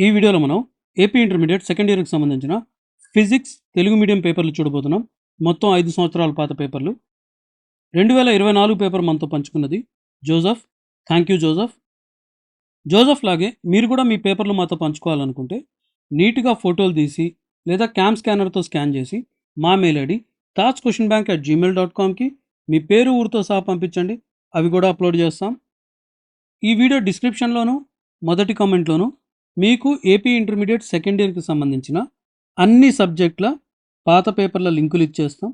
ఈ వీడియోలో మనం ఏపీ ఇంటర్మీడియట్ సెకండ్ ఇయర్కి సంబంధించిన ఫిజిక్స్ తెలుగు మీడియం పేపర్లు చూడబోతున్నాం. మొత్తం 5 సంవత్సరాల పాత పేపర్లు. 2024 పేపర్ మనతో పంచుకున్నది Joseph. Thank you Joseph. Joseph లాగే మీరు కూడా మీ పేపర్లు మాతో పంచుకోవాలనుకుంటే నీట్గా ఫోటోలు తీసి లేదా క్యామ్ స్కానర్తో స్కాన్ చేసి మా మెయిల్ ఐడి tajquestionbank@gmail.comకి మీ పేరు ఊరితో సహా పంపించండి. అవి కూడా అప్లోడ్ చేస్తాం. ఈ వీడియో డిస్క్రిప్షన్లోను మొదటి కామెంట్లోను మీకు ఏపీ ఇంటర్మీడియట్ సెకండ్ ఇయర్కి సంబంధించిన అన్ని సబ్జెక్టుల పాత పేపర్ల లింకులు ఇచ్చేస్తాం.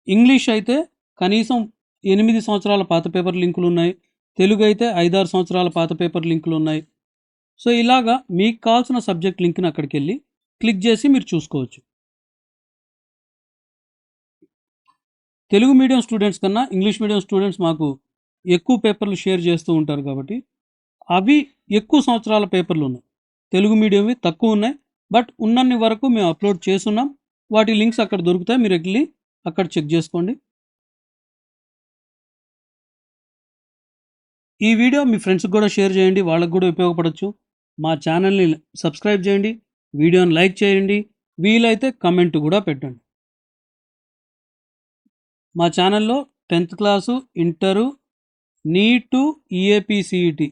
ఇంగ్లీష్ అయితే కనీసం 8 సంవత్సరాల పాత పేపర్ లింకులు ఉన్నాయి. తెలుగు అయితే 5-6 సంవత్సరాల పాత పేపర్ లింకులు ఉన్నాయి. సో ఇలాగా మీకు కావాల్సిన సబ్జెక్ట్ లింక్ని అక్కడికి వెళ్ళి క్లిక్ చేసి మీరు చూసుకోవచ్చు. తెలుగు మీడియం స్టూడెంట్స్ కన్నా ఇంగ్లీష్ మీడియం స్టూడెంట్స్ మాకు ఎక్కువ పేపర్లు షేర్ చేస్తూ ఉంటారు కాబట్టి అవి ఎక్కువ సంవత్సరాల పేపర్లు ఉన్నాయి. తెలుగు మీడియంవి తక్కువ ఉన్నాయి, బట్ ఉన్నన్ని వరకు మేము అప్లోడ్ చేస్తున్నాం. వాటి లింక్స్ అక్కడ దొరుకుతాయి, మీరు వెళ్ళి అక్కడ చెక్ చేసుకోండి. ఈ వీడియో మీ ఫ్రెండ్స్కి కూడా షేర్ చేయండి, వాళ్ళకు కూడా ఉపయోగపడవచ్చు. మా ఛానల్ని సబ్స్క్రైబ్ చేయండి, వీడియోని లైక్ చేయండి, వీలైతే కమెంట్ కూడా పెట్టండి. మా ఛానల్లో 10th క్లాసు, ఇంటరు, నీటు, ఈఏపీసీఈటీ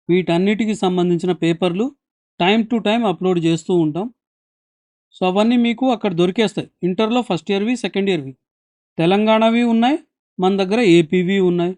వీటన్నిటికి సంబంధించిన పేపర్లు టైం టు టైం అప్లోడ్ చేస్తూ ఉంటాం. సో అవన్నీ మీకు అక్కడ దొరికేస్తాయి. ఇంటర్లో ఫస్ట్ ఇయర్వి, సెకండ్ ఇయర్వి, తెలంగాణవి ఉన్నాయి, మన దగ్గర ఏపీవి ఉన్నాయి.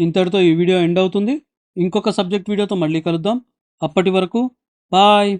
ఇంతటితో ఈ వీడియో ఎండ్ అవుతుంది. ఇంకొక సబ్జెక్ట్ వీడియోతో మళ్ళీ కలుద్దాం. అప్పటి వరకు బాయ్.